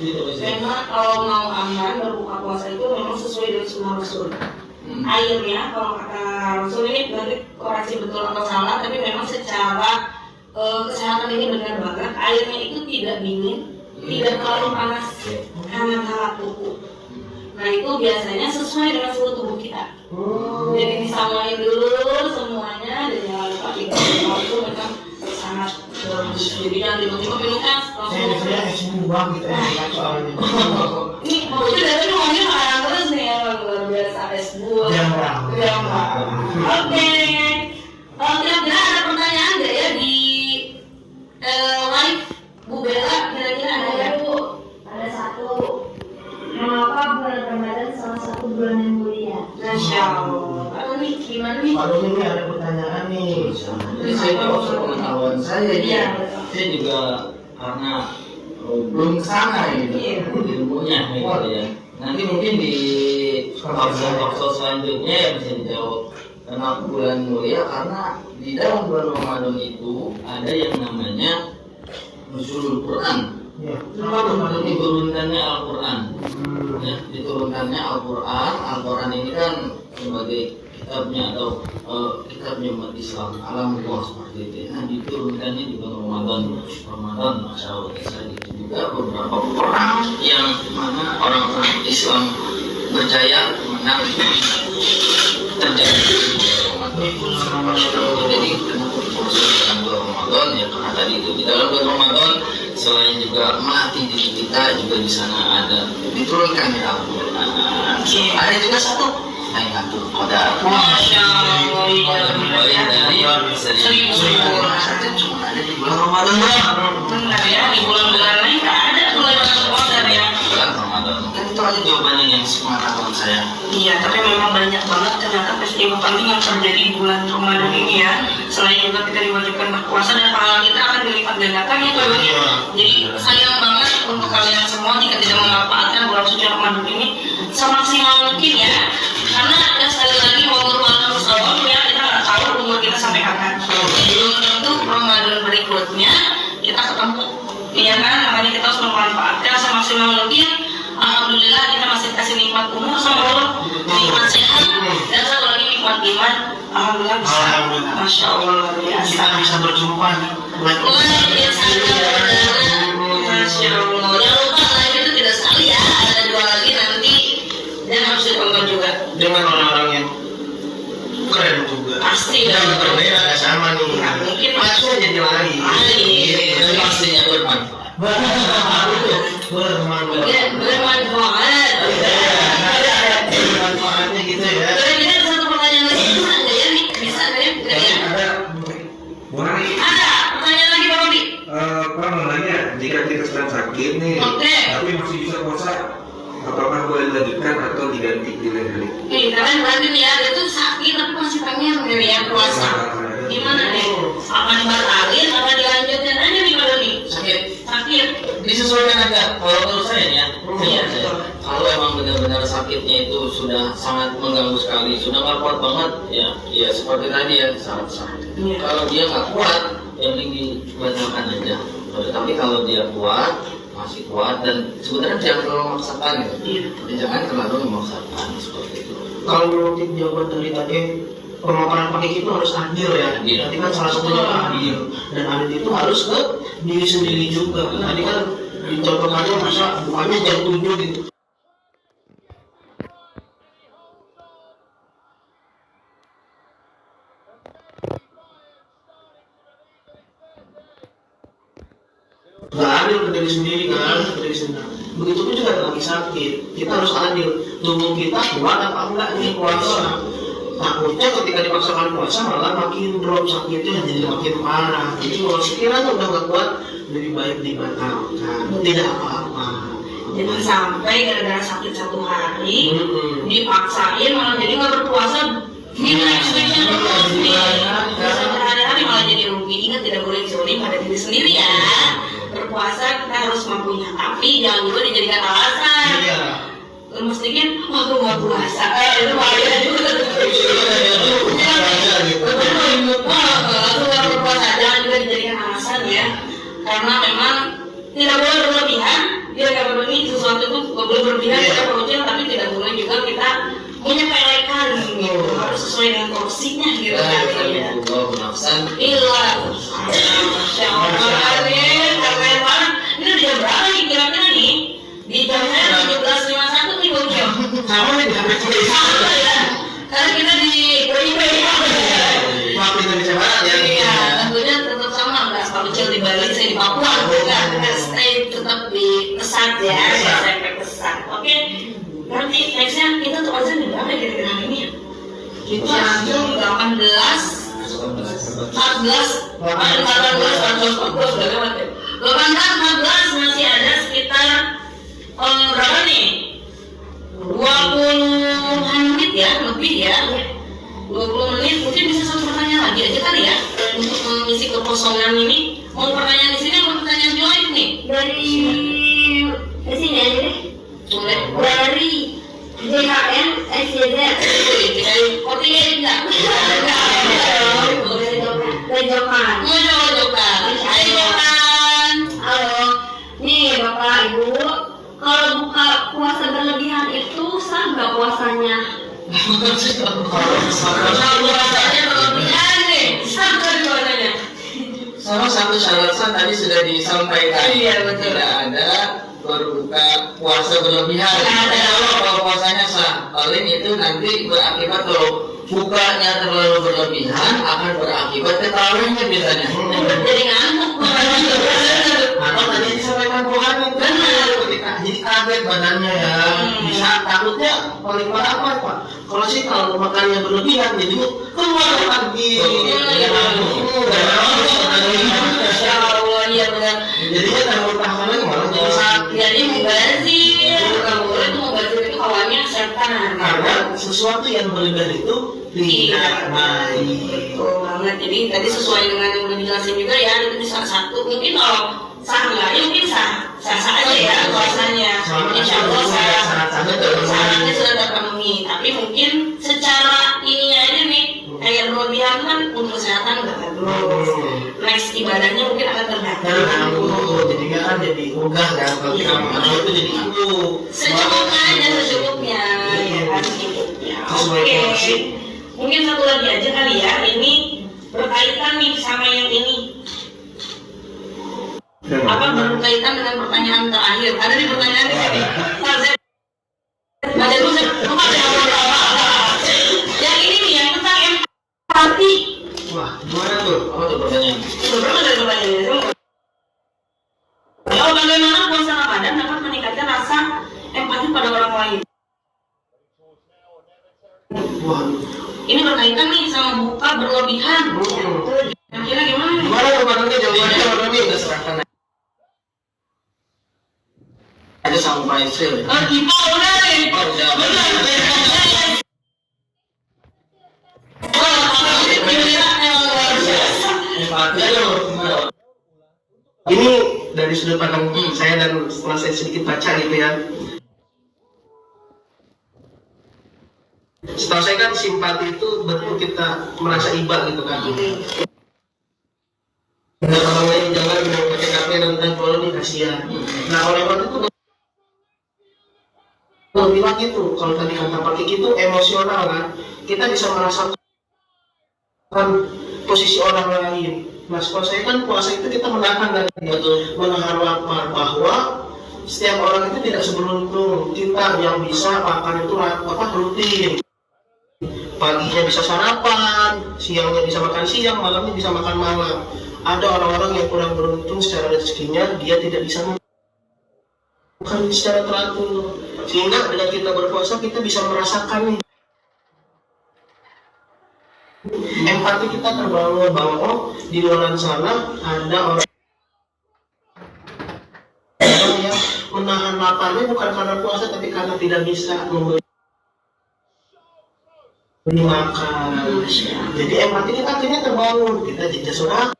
Gitu memang kalau mau aman berbuka puasa itu memang sesuai dengan sunnah Rasul. Airnya kalau kata Rasul ini nanti koreksi betul atau salah, tapi memang secara kesehatan ini benar banget. Airnya itu tidak dingin, tidak terlalu panas, hangat-hangat kuku. Nah itu biasanya sesuai dengan suhu tubuh kita. Jadi disamain dulu semuanya dan jangan lupa itu memang sangat bagus. Jadi jangan tiba-tiba minum es langsung. Saya es buah gitu ya soalnya. Ini maksudnya dari ngomongnya kayak terus nih ya luar biasa es buah. Oke. Kira-kira ada pertanyaan nggak ya di live Bu Bella? Kira-kira ada ya Bu? Ada satu. Mengapa bulan Ramadan salah satu bulan yang mulia? Masya Allah. Aduh nih, gimana nih? Aduh ini ada pertanyaan nih. Jadi saya tahu pengetahuan saya saya juga karena belum kesana gitu ilmunya gitu ya. Nanti mungkin di talkshow selanjutnya ya bisa dijawab. Kenapa bulan mulia? Karena di dalam bulan Ramadan itu ada yang namanya nuzulul Quran. Diturunkannya Al-Quran. Ya, diturunkannya Al-Quran. Al-Quran ini kan sebagai kitabnya atau kitabnya umat Islam, alam-Allah seperti itu. Nah, diturunkannya di bulan Ramadan, Masya Allah. Itu juga beberapa perang yang mana orang-orang Islam berjaya menang terjadi di Ramadan. Jadi dalam bulan Ramadan ya karena tadi itu di dalam bulan Ramadan selain juga melatih diri kita juga di sana ada diturunkan Al-Quran. Ada juga satu Lailatul Qadar. Masya Allah. Mulai dari 1.000 satu cuma ada di bulan Ramadan. Benar ya, di bulan-bulan lain nggak ada tuh Lailatul Qadar ya. Bulan Ramadan. Mungkin itu aja jawabannya yang sepengetahuan saya. Iya, tapi memang banyak banget ternyata peristiwa penting yang terjadi di bulan Ramadan ini ya. Selain juga kita diwajibkan berpuasa dan pahala kita akan dilipat gandakan ya Pak. Jadi sayang banget untuk kalian semua jika tidak memanfaatkan bulan suci Ramadan ini semaksimal mungkin ya. Karena ya sekali lagi umur Ramadan ya kita nggak tahu umur kita sampai kapan. Belum tentu Ramadan berikutnya kita ketemu. Iya kan, makanya kita harus memanfaatkan semaksimal mungkin. Alhamdulillah kita masih kasih nikmat umur sama Allah, nikmat sehat, dan satu lagi nikmat iman. Alhamdulillah bisa. Masya Allah luar biasa. Kita bisa berjumpa Luar biasa. Masya Allah. Jangan lupa live itu tidak sekali ya, ada 2 lagi nanti dan harus ditonton juga. dengan orang-orang yang keren juga. Pasti Dan dong. berbeda nggak sama nih. Nggak mungkin. Masuk jadi lagi. Dan pastinya bermanfaat. Bermanfaat. Ya, bermanfaat. Bermanfaatnya gitu ya. Kira-kira ada satu pertanyaan lagi bisa nggak ya nih? Bisa nggak ya? Nggak ya? Ada boleh Ada pertanyaan lagi Pak Robi. apa namanya jika kita sedang sakit nih Oke. tapi masih bisa puasa apakah boleh dilanjutkan atau diganti di lain hari? Karena berarti nih ya, dia tuh sakit tapi masih pengen nih ya puasa. Gimana nih? Apa dibatalin? Apa dilanjutin aja nih kalau nih? Sakit. Sakit. Disesuaikan aja. Kalau menurut saya nih ya, iya, kalau emang benar-benar sakitnya itu sudah sangat mengganggu sekali, sudah nggak kuat banget, ya seperti tadi ya, saat. Iya. Kalau dia nggak kuat, yang penting dibatalkan aja. Tapi kalau dia kuat, masih kuat, dan sebenarnya jangan terlalu memaksakan ya. Iya. Jangan terlalu memaksakan seperti itu. Kalau menurut jawaban dari tadi, pemaparan pakai itu harus adil ya. Adil. Tadi kan salah satunya adil, dan adil itu harus ke diri sendiri juga. Tadi kan dicontohkannya masa bukannya jam 7 gitu. Gak adil ke diri sendiri, gak adil ke diri sendiri. Begitupun juga lagi sakit, kita harus adil. Tubuh kita kuat apa enggak nih puasa. Takutnya ketika dipaksakan puasa malah makin drop sakitnya, jadi makin parah. Jadi kalau sekiranya udah gak kuat, lebih baik dibatalkan. Tidak apa-apa. Jangan sampai gara-gara sakit 1 hari dipaksain malah jadi nggak berpuasa. Ini next-nya terus nih. Bisa berhari-hari malah jadi rugi. Ingat tidak boleh zolim pada diri sendiri ya. Berpuasa kita harus mampunya, tapi jangan juga dijadikan alasan. Iya. Lemes dikit, wah gue nggak puasa. Itu bahaya juga. Aku nggak berpuasa, jangan juga dijadikan alasan ya. Karena memang tidak boleh berlebihan. Dia nggak berlebihan, sesuatu itu nggak boleh berlebihan kita perutnya, tapi tidak boleh juga kita menyepelekan gitu. Harus sesuai dengan porsinya gitu kan. Iya, Masya Allah, keren banget. Ini udah jam berapa nih kira-kira nih? Di jam saya 17.51 nih Bang Jom. Sama nih, hampir Sama ya. Karena kita di Wei-Wei. waktu Indonesia Barat ya. Iya, tentunya tetap sama. Nggak Pak Kecil di Bali, saya di Papua. Kan kita stay tetap di Pesat ya. Sampai Pesat. Oke. Nanti nextnya kita tuh azan di berapa kira-kira hari ini ya? Kita jam 18. 14, 18, 14 udah lewat ya. 18, 14 masih ada sekitar berapa nih? 20-an menit ya, lebih ya. 20 menit, mungkin bisa satu pertanyaan lagi aja kali ya untuk mengisi kekosongan ini. Mau pertanyaan di sini, mau pertanyaan Joy nih? Dari sini aja deh. Boleh. Dari JHN SJZ. Dari Korea juga. Dari Jokan. Mau Jokan. Hai Jokan. Halo. Nih Bapak Ibu, kalau buka puasa berlebihan itu sah nggak puasanya? Kalau puasanya berlebihan nih, sampai puasanya. Sama satu syaratnya tadi sudah disampaikan. Iya, betul. Tidak ada berbuka puasa berlebihan. Tidak ada. Kalau puasanya sah, paling itu nanti berakibat kalau bukanya terlalu berlebihan akan berakibat ketahuannya biasanya. Jadi ngantuk. Atau tadi disampaikan Tuhan itu benar, ketika jadi kaget badannya ya. Bisa takutnya paling parah apa Pak? Kalau sih kalau makannya berlebihan jadi keluar lagi. Masya Allah, iya benar. Jadinya tak bertahan lagi malah jadi sakit. Jadi mubazir, kalau boleh tuh mubazir itu kawannya setan. Karena sesuatu yang berlebihan itu tidak baik. Betul banget. Jadi tadi sesuai dengan yang udah dijelasin juga ya, itu bisa satu. Mungkin kalau sah enggaknya mungkin sah aja ya puasanya. Insya Allah syaratnya sudah terpenuhi. Tapi mungkin secara ininya aja nih, kayak berlebihan kan untuk kesehatan nggak bagus. Next ibadahnya mungkin akan terganggu. Jadinya kan jadi ogah kan kalau kita makan itu jadi itu. Secukupnya aja secukupnya. Ya kan secukupnya. Oke. Mungkin satu lagi aja kali ya. Ini berkaitan nih sama yang ini. Apa berkaitan dengan pertanyaan terakhir? Ada di pertanyaan di sini. Baca dulu lupa yang ini nih yang tentang empati. Wah, gimana tuh? Apa tuh pertanyaan? Berapa dari pertanyaannya? Oh, bagaimana puasa Ramadan dapat meningkatkan rasa empati pada orang lain? Wah, Ini berkaitan nih sama buka berlebihan. Kira gimana? gimana tuh Pak Doni? Jawabannya Pak Doni? Udah serahkan aja sampai sel. IPA udah nih. Oh, udah. Ini dari sudut pandang saya dan setelah saya sedikit baca gitu ya. Setahu saya kan simpati itu bentuk kita merasa iba gitu kan. Dan orang lain jangan pakai kafe dan jualan nih kasihan. Nah oleh karena itu bilang gitu, kalau tadi kata pakai itu emosional kan, kita bisa merasakan posisi orang lain. Nah, kalau saya kan puasa itu kita menahan dan menahan lapar, bahwa setiap orang itu tidak seberuntung kita yang bisa makan itu rutin. Paginya bisa sarapan, siangnya bisa makan siang, malamnya bisa makan malam. Ada orang-orang yang kurang beruntung secara rezekinya, dia tidak bisa makan secara teratur. Sehingga dengan kita berpuasa kita bisa merasakan nih, empati kita terbangun bahwa oh, di luar sana ada orang yang menahan laparnya bukan karena puasa tapi karena tidak bisa memberi makan. Jadi empati kita akhirnya terbangun, kita jadi saudara,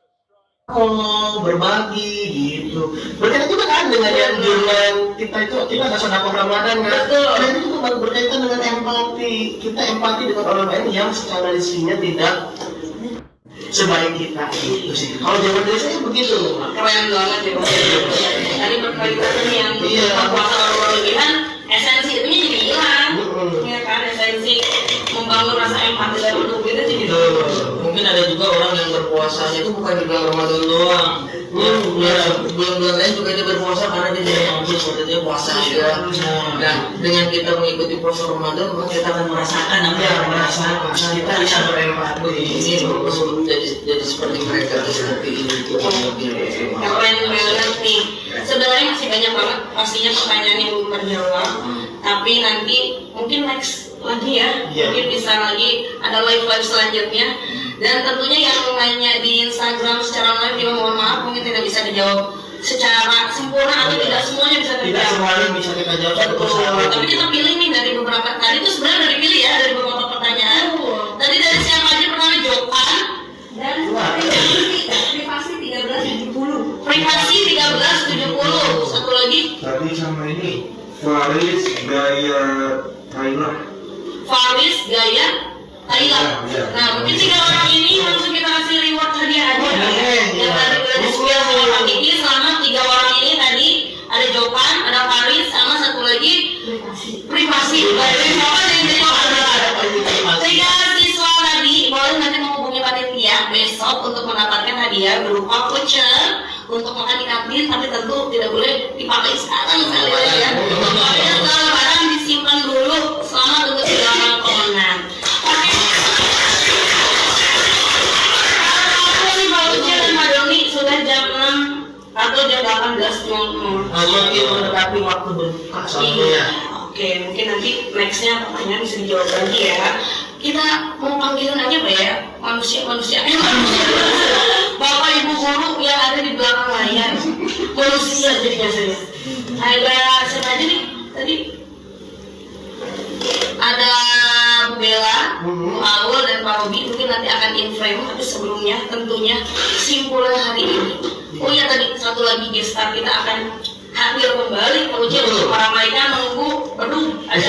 berbagi gitu. Berkaitan juga kan dengan yang jualan kita itu, kita ada sedekah Ramadan kan. Nah itu juga berkaitan dengan empati. Kita empati dengan orang lain yang secara rezekinya tidak sebaik kita gitu sih. Kalau zaman dulu saya begitu. Keren banget ya. Tadi berkaitan yang puasa berlebihan, esensi itu jadi hilang. Ya kan, esensi membangun rasa empati dan untuk kita jadi Mungkin ada juga orang yang berpuasanya itu bukan di bulan Ramadan doang. Bulan-bulan lain juga dia berpuasa karena dia tidak mampu seperti dia puasa juga. Nah, dengan kita mengikuti puasa Ramadan, maka kita akan merasakan apa yang merasakan. Kita bisa berempati. Ini untuk jadi seperti mereka seperti ini. yang keren banget nih. Sebenarnya masih banyak banget pastinya pertanyaan yang belum terjawab. Tapi nanti mungkin next lagi ya, mungkin bisa lagi ada live selanjutnya. Dan tentunya yang nanya di Instagram secara live juga mohon maaf mungkin tidak bisa dijawab secara sempurna atau tidak semuanya bisa Tidak terjawab. semuanya bisa kita jawab satu persatu. Tapi kita pilih nih dari beberapa, tadi itu sebenarnya dari pilih ya dari beberapa pertanyaan. Tadi dari siapa aja pertama Jokan Dan privasi 1370. Privasi 1370. Satu lagi Tadi sama ini Faris Gaya Thailand. Faris Gaya Thailand. Nah mungkin 3 orang ini langsung kita kasih reward hadiah aja. Yang tadi udah diskusi sama Pak Kiki, selama 3 orang ini tadi ada Jokan, ada Faris, sama satu lagi privasi. Tiga siswa tadi boleh nanti menghubungi panitia besok untuk mendapatkan hadiah berupa voucher untuk makan di kantin, tapi tentu tidak boleh dipakai sekarang sekali lagi ya. Pokoknya setelah lebaran disimpan dulu selama tunggu 3 orang pemenang. Oke. Aku nih voucher dan Mbak Doni sudah jam 6 atau jam 18.00. Makin mendekati waktu berbuka soalnya. Iya. Oke, mungkin nanti nextnya pertanyaan bisa dijawab lagi ya. Kita mau panggilin aja Pak ya, manusia. Bapak Ibu guru yang ada di belakang layar, manusia jadinya saya. Ada siapa aja nih tadi? Ada Bu Bella, Bu Aul dan Pak Robi. Mungkin nanti akan in frame, tapi sebelumnya tentunya kesimpulan hari ini. Oh ya tadi satu lagi gestar kita akan hadir kembali menuju untuk meramaikan menunggu ada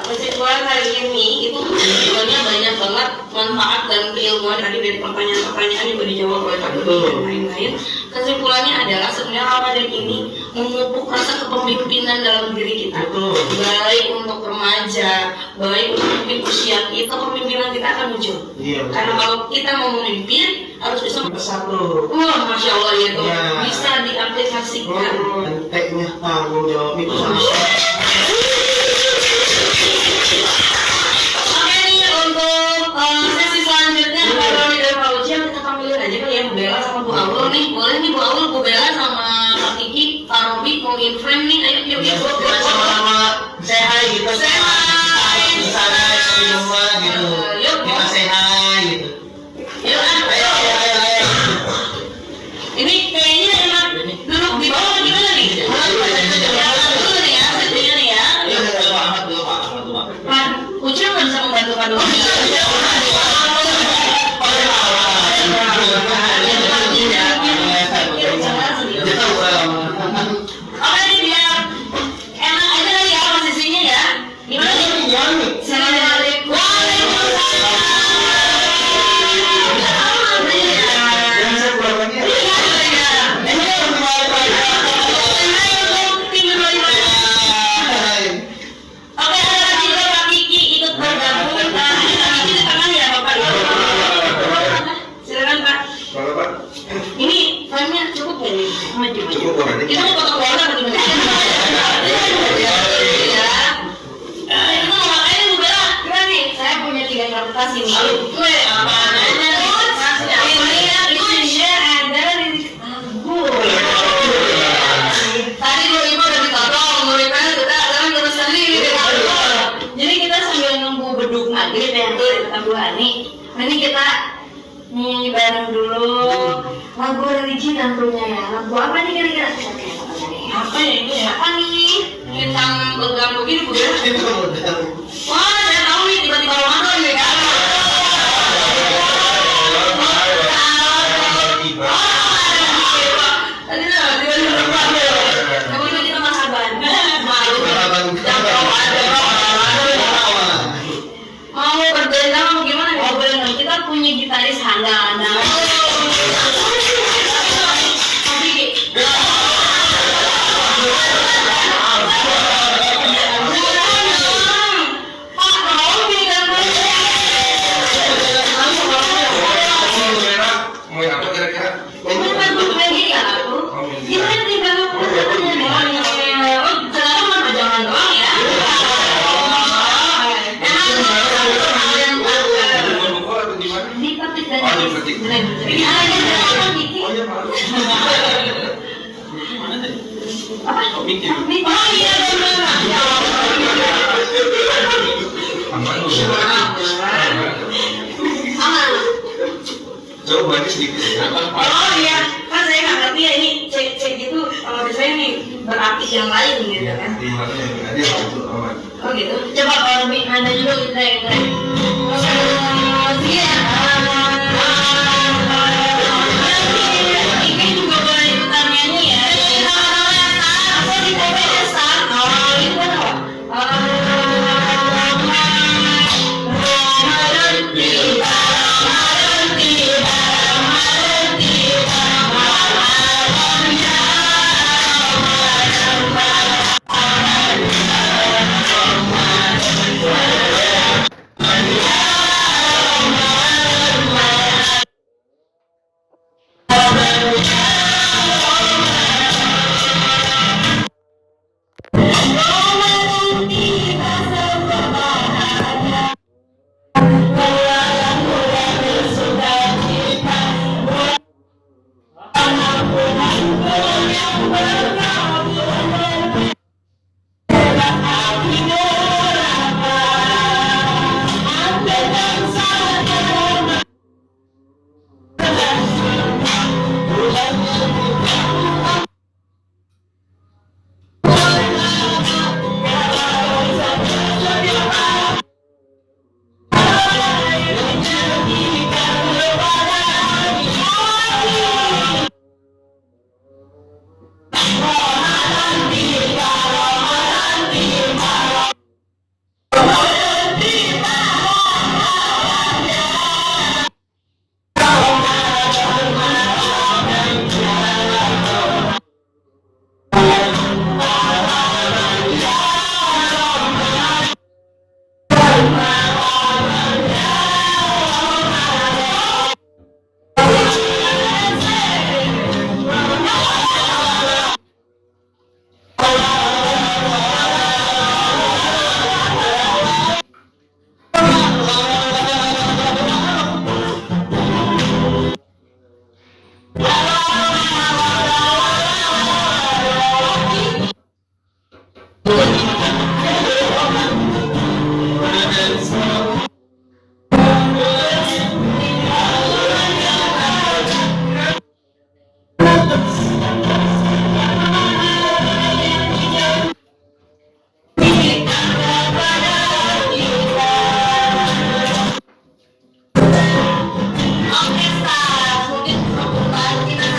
kesimpulan hari ini itu sebenarnya banyak banget manfaat dan keilmuan tadi dari pertanyaan-pertanyaan juga dijawab oleh Pak Dodi dan lain-lain. Kesimpulannya adalah sebenarnya Ramadan ini memupuk rasa kepemimpinan dalam diri kita, baik untuk remaja, baik untuk mungkin usia kita, kepemimpinan kita akan muncul. Karena kalau kita mau memimpin harus bisa Satu. Masya Allah itu bisa diaplikasikan. Teknya tanggung jawab itu sama. Oke nih untuk sesi selanjutnya Pak Doni dan Pak Ujian kita panggilin aja kali ya Bu Bella sama Bu Aul nih. Boleh nih Bu Aul, Bu Bella sama Pak Kiki, Pak Robi mau in frame nih. Ayo yuk. Sama-sama say hi gitu. Say hi. Di sana di rumah gitu. Yuk. Kita say hi gitu. Yuk. Ayo. Ini Wah, ini Kita mau potong keluarga atau gimana? Iya. Kita mau ngapain Bu Bella? Gimana nih? Saya punya 3 interpretasi nih. Gue apaan aja? Ini isinya ada lirik lagu. Tadi 25 udah ditodong, 25 sudah sekarang terus sendiri. Jadi kita sambil nunggu beduk maghrib ya, kita berdua nih. Ini kita nyanyi bareng dulu lagu religi tentunya ya. Lagu apa nih kira-kira? Apa ya itu ya? Apa nih? Tentang begang begini Bu Bella? Wah, saya tahu nih tiba-tiba Ramadan nih kan. Tadi lah tiba-tiba Ramadan. Kamu itu kita marhaban. Malu. Mau berdendam mau gimana? Mau berdendam kita punya gitaris handal-handal. mau yang apa kira-kira? Mau buku atau gimana? Oh, mikir. Aman lu. Coba ini sedikit ya. Oh iya, kan saya nggak ngerti ya ini cek gitu. Kalau biasanya nih berarti yang lain gitu kan. Di mana yang ada itu aman. Oh gitu. Coba kalau lebih ada juga kita iya. Ini juga boleh ikutan nyanyi ya. Apa di kopenya Sar? Oh itu Oke, Sar. Mungkin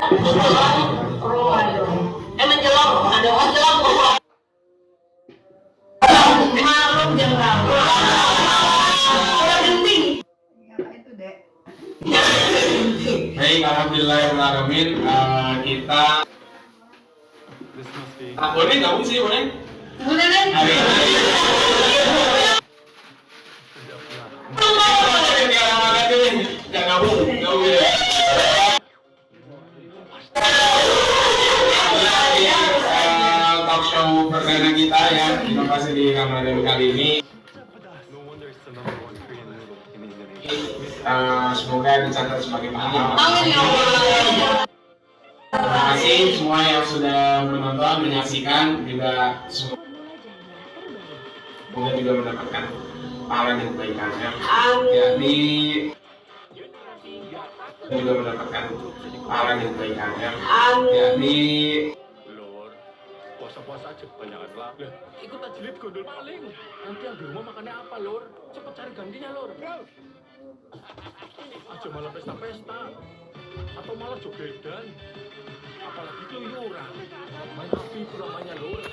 Emang jelek, ada orang jelek kok. Malu jangan. Udah genting. Baik, alhamdulillahirrahmanirrahim. Kita boleh gabung sih, boleh? Boleh deh. Hari ini. Jangan gabung, gabung ya. Talk show perdana kita ya, inovasi di Ramadan kali ini. Semoga dicatat sebagai pengalaman. Amin ya Allah. Terima kasih semua yang sudah menonton, menyaksikan, juga semoga juga mendapatkan pahala dan kebaikan ya. Yakni juga mendapatkan pahala dan kebaikan ya. Yakni puasa-puasa aja kebanyakan lah. Ikut tajilid gondol paling. Nanti yang di rumah makannya apa, Lur? Cepet cari gantinya, Lur. Aja malah pesta-pesta. Atau malah jogedan. Apalagi keluyuran. Main api itu namanya, Lur.